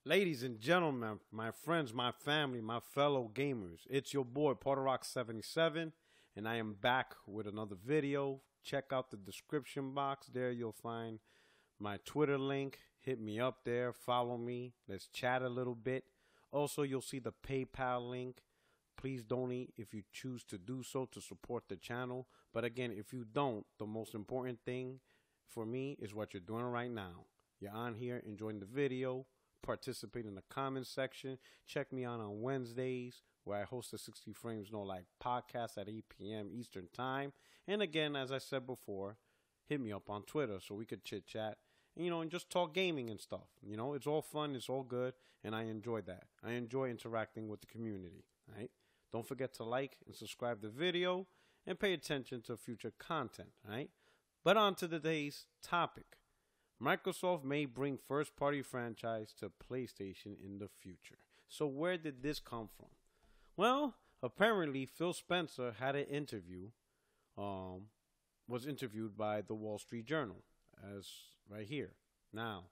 Ladies and gentlemen, my friends, my family, my fellow gamers, it's your boy PorterRock77, and I am back with another video. Check out the description box. There you'll find my Twitter link. Hit me up there, follow me, let's chat a little bit. Also, you'll see the PayPal link. Please donate if you choose to do so to support the channel. But again, if you don't, the most important thing for me is what you're doing right now. You're on here enjoying the video. Participate in the comments section. Check me out on Wednesdays where I host a 60 Frames No Like podcast at 8 p.m. Eastern Time. And again, as I said before, hit me up on Twitter so we could chit chat, and just talk gaming and stuff. It's all fun, it's all good, and I enjoy that. I enjoy interacting with the community, right? Don't forget to like and subscribe the video and pay attention to future content, right? But on to today's topic. Microsoft may bring first-party franchise to PlayStation in the future. So where did this come from? Well, apparently Phil Spencer had an interview, was interviewed by the Wall Street Journal, as right here. Now,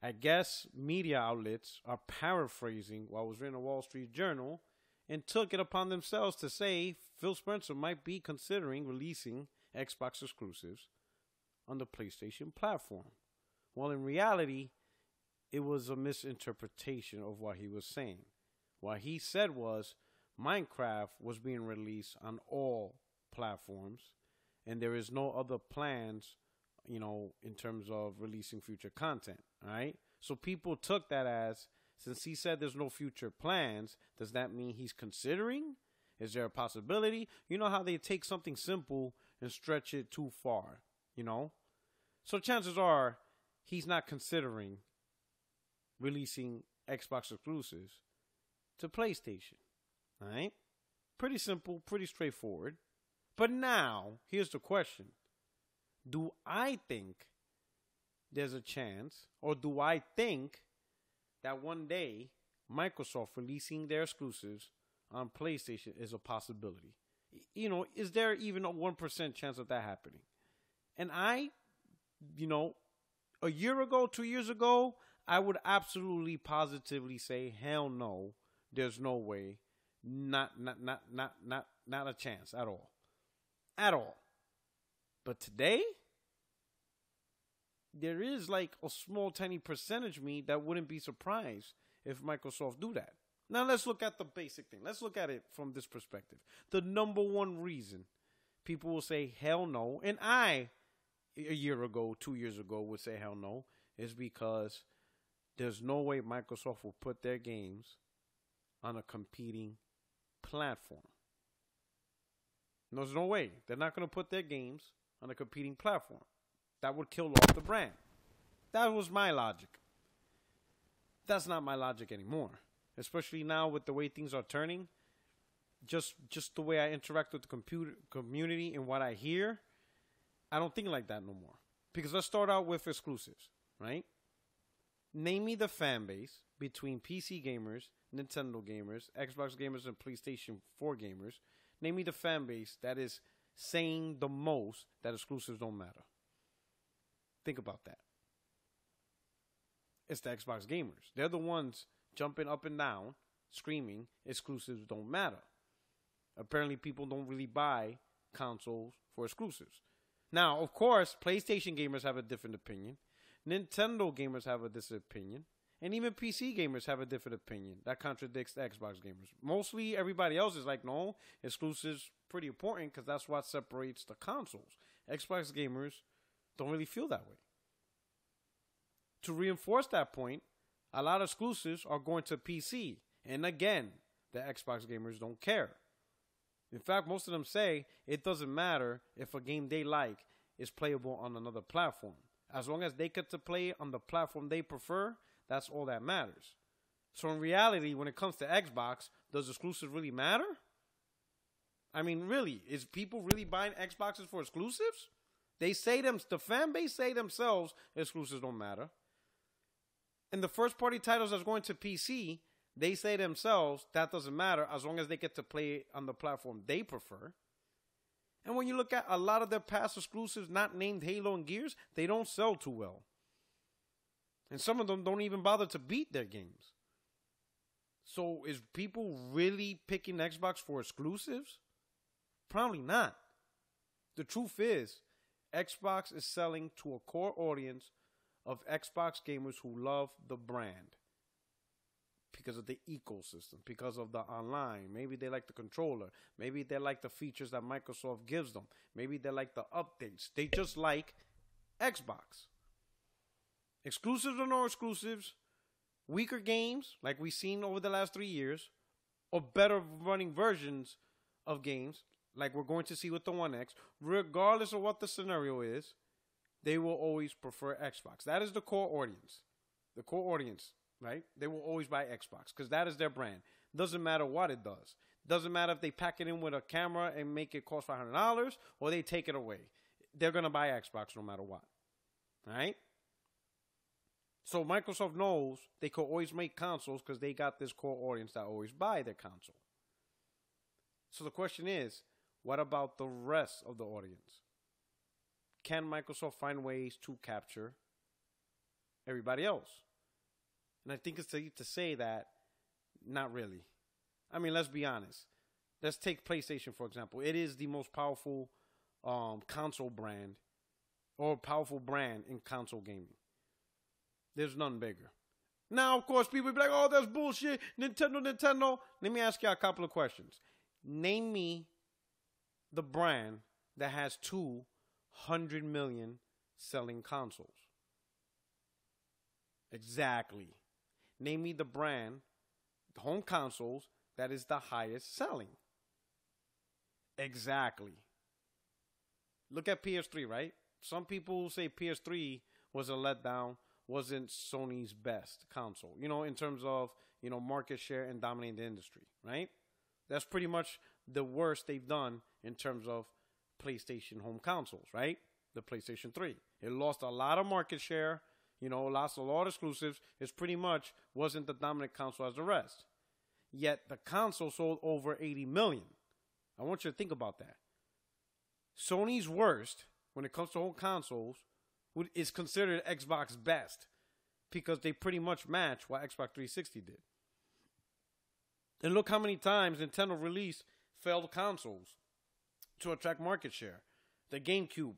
I guess media outlets are paraphrasing what was written in the Wall Street Journal and took it upon themselves to say Phil Spencer might be considering releasing Xbox exclusives on the PlayStation platform. Well, in reality, it was a misinterpretation of what he was saying. What he said was Minecraft was being released on all platforms, and there is no other plans, in terms of releasing future content, all right? So people took that as, since he said there's no future plans, does that mean he's considering? Is there a possibility? You know how they take something simple and stretch it too far, So chances are he's not considering releasing Xbox exclusives to PlayStation. All right? Pretty simple, pretty straightforward. But now, here's the question. Do I think there's a chance, or do I think that one day Microsoft releasing their exclusives on PlayStation is a possibility? Is there even a 1% chance of that happening? And a year ago, 2 years ago, I would absolutely positively say, hell no, there's no way, not a chance at all. At all. But today, there is like a small tiny percentage of me that wouldn't be surprised if Microsoft do that. Now let's look at the basic thing. Let's look at it from this perspective. The number one reason people will say hell no, and I, a year ago, 2 years ago, would say hell no, is because there's no way Microsoft will put their games on a competing platform. There's no way. They're not going to put their games on a competing platform. That would kill off the brand. That was my logic. That's not my logic anymore. Especially now with the way things are turning. Just the way I interact with the community and what I hear, I don't think like that no more. Because let's start out with exclusives, right? Name me the fan base between PC gamers, Nintendo gamers, Xbox gamers, and PlayStation 4 gamers. Name me the fan base that is saying the most that exclusives don't matter. Think about that. It's the Xbox gamers. They're the ones jumping up and down, screaming, exclusives don't matter. Apparently, people don't really buy consoles for exclusives. Now, of course, PlayStation gamers have a different opinion. Nintendo gamers have a different opinion. And even PC gamers have a different opinion that contradicts the Xbox gamers. Mostly everybody else is like, no, exclusives pretty important because that's what separates the consoles. Xbox gamers don't really feel that way. To reinforce that point, a lot of exclusives are going to PC. And again, the Xbox gamers don't care. In fact, most of them say it doesn't matter if a game they like is playable on another platform. As long as they get to play on the platform they prefer, that's all that matters. So in reality, when it comes to Xbox, does exclusives really matter? I mean, really, is people really buying Xboxes for exclusives? The fan base say themselves exclusives don't matter. And the first party titles that's going to PC, they say themselves that doesn't matter as long as they get to play on the platform they prefer. And when you look at a lot of their past exclusives not named Halo and Gears, they don't sell too well. And some of them don't even bother to beat their games. So is people really picking Xbox for exclusives? Probably not. The truth is, Xbox is selling to a core audience of Xbox gamers who love the brand because of the ecosystem, because of the online. Maybe they like the controller. Maybe they like the features that Microsoft gives them. Maybe they like the updates. They just like Xbox. Exclusives or no exclusives, weaker games like we've seen over the last 3 years, or better running versions of games like we're going to see with the One X, regardless of what the scenario is, they will always prefer Xbox. That is the core audience. The core audience, right? They will always buy Xbox because that is their brand. Doesn't matter what it does. Doesn't matter if they pack it in with a camera and make it cost $500 or they take it away. They're going to buy Xbox no matter what. All right? So Microsoft knows they could always make consoles because they got this core audience that always buy their console. So the question is, what about the rest of the audience? Can Microsoft find ways to capture everybody else? And I think it's safe to say that not really. I mean, let's be honest. Let's take PlayStation, for example. It is the most powerful console brand or powerful brand in console gaming. There's none bigger. Now, of course, people will be like, oh, that's bullshit. Nintendo. Let me ask you a couple of questions. Name me the brand that has 200 million selling consoles. Exactly. Name me the brand, the home consoles, that is the highest selling. Exactly. Look at PS3, right? Some people say PS3 was a letdown, wasn't Sony's best console, in terms of, market share and dominating the industry, right? That's pretty much the worst they've done in terms of PlayStation home consoles, right? The PlayStation 3. It lost a lot of market share, lost a lot of exclusives. It pretty much wasn't the dominant console as the rest. Yet the console sold over 80 million. I want you to think about that. Sony's worst, when it comes to home consoles, is considered Xbox best because they pretty much match what Xbox 360 did. And look how many times Nintendo released failed consoles to attract market share. The GameCube,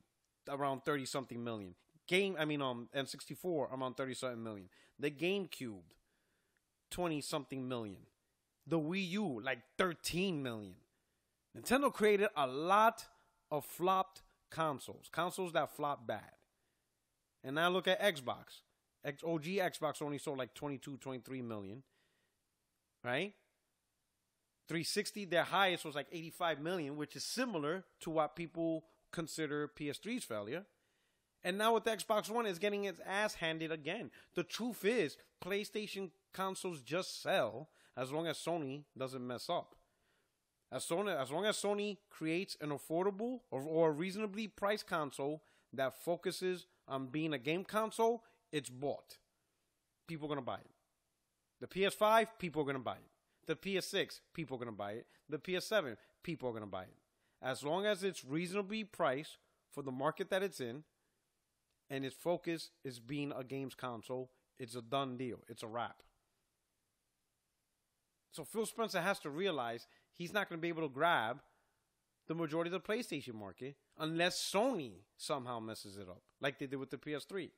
around 30-something million. N64, around 30-something million. The GameCube, 20-something million. The Wii U, like 13 million. Nintendo created a lot of flopped consoles that flopped bad. And now look at Xbox. OG Xbox only sold like 22, 23 million. Right? 360, their highest was like 85 million, which is similar to what people consider PS3's failure. And now with the Xbox One, it's getting its ass handed again. The truth is, PlayStation consoles just sell as long as Sony doesn't mess up. As long as Sony creates an affordable or reasonably priced console that focuses on being a game console, it's bought. People are going to buy it. The PS5, people are going to buy it. The PS6, people are going to buy it. The PS7, people are going to buy it. As long as it's reasonably priced for the market that it's in, and its focus is being a games console, it's a done deal. It's a wrap. So Phil Spencer has to realize he's not going to be able to grab the majority of the PlayStation market unless Sony somehow messes it up, like they did with the PS3.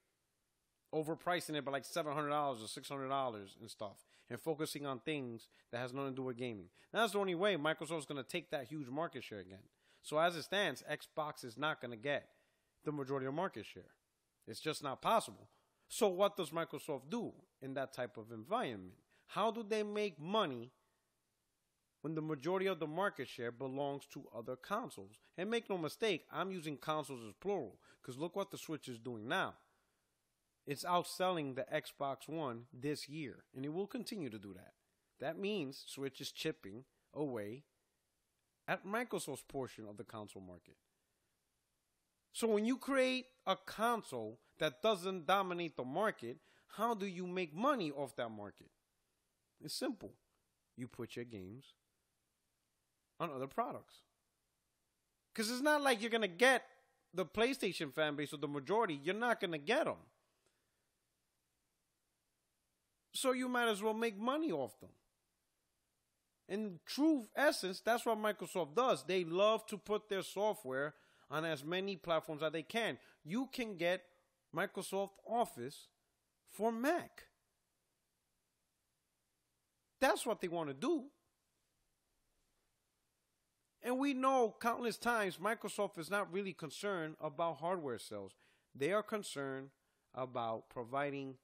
Overpricing it by like $700 or $600 and stuff, and focusing on things that has nothing to do with gaming. That's the only way Microsoft's going to take that huge market share again. So as it stands, Xbox is not going to get the majority of market share. It's just not possible. So what does Microsoft do in that type of environment? How do they make money when the majority of the market share belongs to other consoles? And make no mistake, I'm using consoles as plural, because look what the Switch is doing now. It's outselling the Xbox One this year, and it will continue to do that. That means Switch is chipping away at Microsoft's portion of the console market. So when you create a console that doesn't dominate the market, how do you make money off that market? It's simple. You put your games on other products. Because it's not like you're going to get the PlayStation fan base or the majority. You're not going to get them. So you might as well make money off them. In true essence, that's what Microsoft does. They love to put their software on as many platforms as they can. You can get Microsoft Office for Mac. That's what they want to do. And we know countless times Microsoft is not really concerned about hardware sales. They are concerned about providing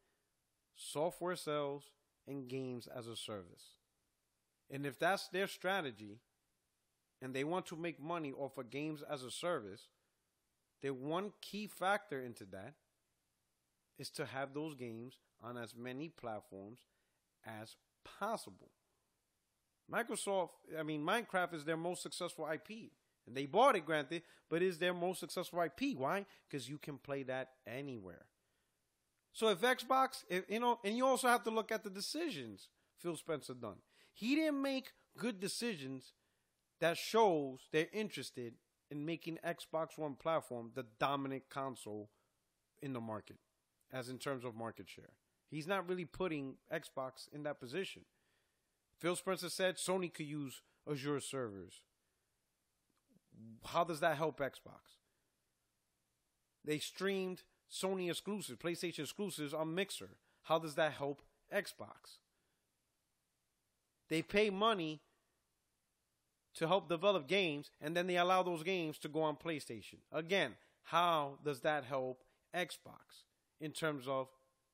software sales and games as a service. And if that's their strategy, and they want to make money off of games as a service, then one key factor into that is to have those games on as many platforms as possible. Minecraft is their most successful IP. And they bought it, granted, but it's their most successful IP. Why? Because you can play that anywhere. So if Xbox, and you also have to look at the decisions Phil Spencer done. He didn't make good decisions that shows they're interested in making Xbox One platform the dominant console in the market, as in terms of market share. He's not really putting Xbox in that position. Phil Spencer said Sony could use Azure servers. How does that help Xbox? They streamed Sony exclusives, PlayStation exclusives on Mixer. How does that help Xbox? They pay money to help develop games, and then they allow those games to go on PlayStation. Again, how does that help Xbox in terms of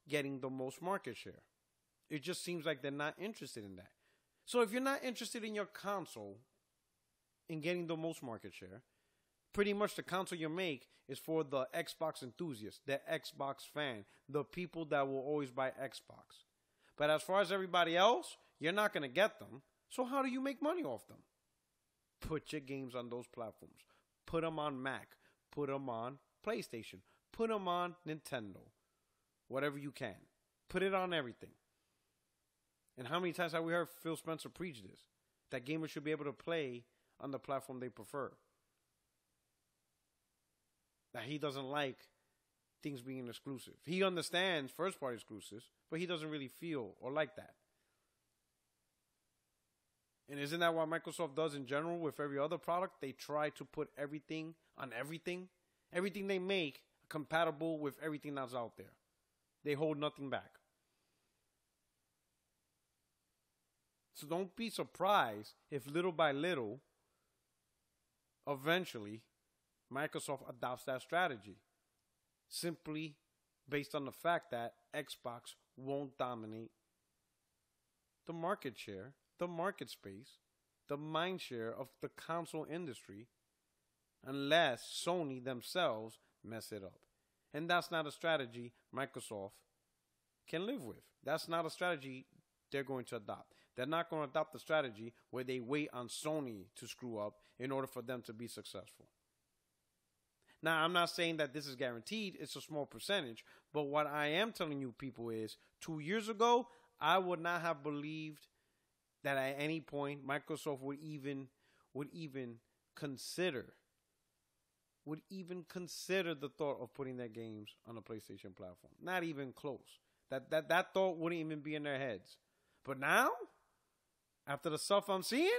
getting the most market share? It just seems like they're not interested in that. So if you're not interested in your console in getting the most market share, pretty much the console you make is for the Xbox enthusiast, the Xbox fan, the people that will always buy Xbox. But as far as everybody else, you're not going to get them. So how do you make money off them? Put your games on those platforms. Put them on Mac. Put them on PlayStation. Put them on Nintendo. Whatever you can. Put it on everything. And how many times have we heard Phil Spencer preach this? That gamers should be able to play on the platform they prefer. That he doesn't like things being exclusive. He understands first-party exclusives, but he doesn't really feel or like that. And isn't that what Microsoft does in general with every other product? They try to put everything on everything. Everything they make compatible with everything that's out there. They hold nothing back. So don't be surprised if little by little, eventually, Microsoft adopts that strategy. Simply based on the fact that Xbox won't dominate the market share, the market space, the mind share of the console industry unless Sony themselves mess it up. And that's not a strategy Microsoft can live with. That's not a strategy they're going to adopt. They're not going to adopt the strategy where they wait on Sony to screw up in order for them to be successful. Now, I'm not saying that this is guaranteed. It's a small percentage. But what I am telling you people is 2 years ago, I would not have believed that at any point Microsoft would even consider the thought of putting their games on a PlayStation platform. Not even close. That thought wouldn't even be in their heads. But now, after the stuff I'm seeing,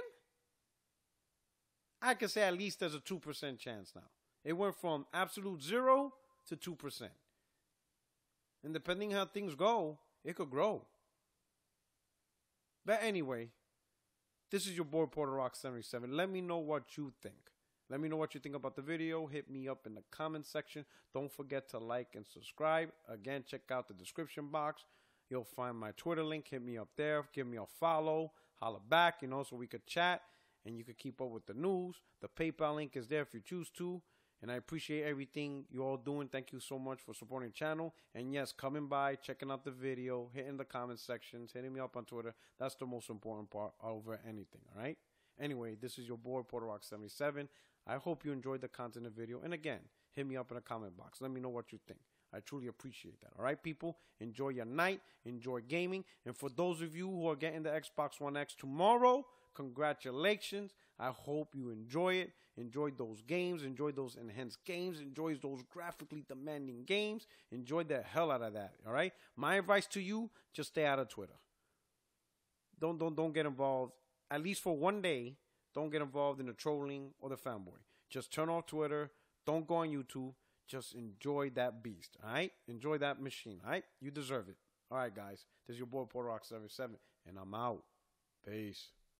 I can say at least there's a 2% chance now. It went from absolute 0 to 2%. And depending how things go, it could grow. But anyway, this is your boy Porter Rock 77. Let me know what you think. Let me know what you think about the video. Hit me up in the comment section. Don't forget to like and subscribe. Again, check out the description box. You'll find my Twitter link. Hit me up there. Give me a follow. Holla back, so we could chat and you could keep up with the news. The PayPal link is there if you choose to. And I appreciate everything you all doing. Thank you so much for supporting the channel. And yes, coming by, checking out the video, hitting the comment sections, hitting me up on Twitter. That's the most important part over anything, all right? Anyway, this is your boy, Porter Rock 77. I hope you enjoyed the content of the video. And again, hit me up in the comment box. Let me know what you think. I truly appreciate that. All right, people? Enjoy your night. Enjoy gaming. And for those of you who are getting the Xbox One X tomorrow, congratulations. I hope you enjoy it. Enjoy those games. Enjoy those enhanced games. Enjoy those graphically demanding games. Enjoy the hell out of that. All right. My advice to you: just stay out of Twitter. Don't get involved. At least for one day, don't get involved in the trolling or the fanboy. Just turn off Twitter. Don't go on YouTube. Just enjoy that beast. All right. Enjoy that machine. All right. You deserve it. All right, guys. This is your boy Porter Rock 77, and I'm out. Peace.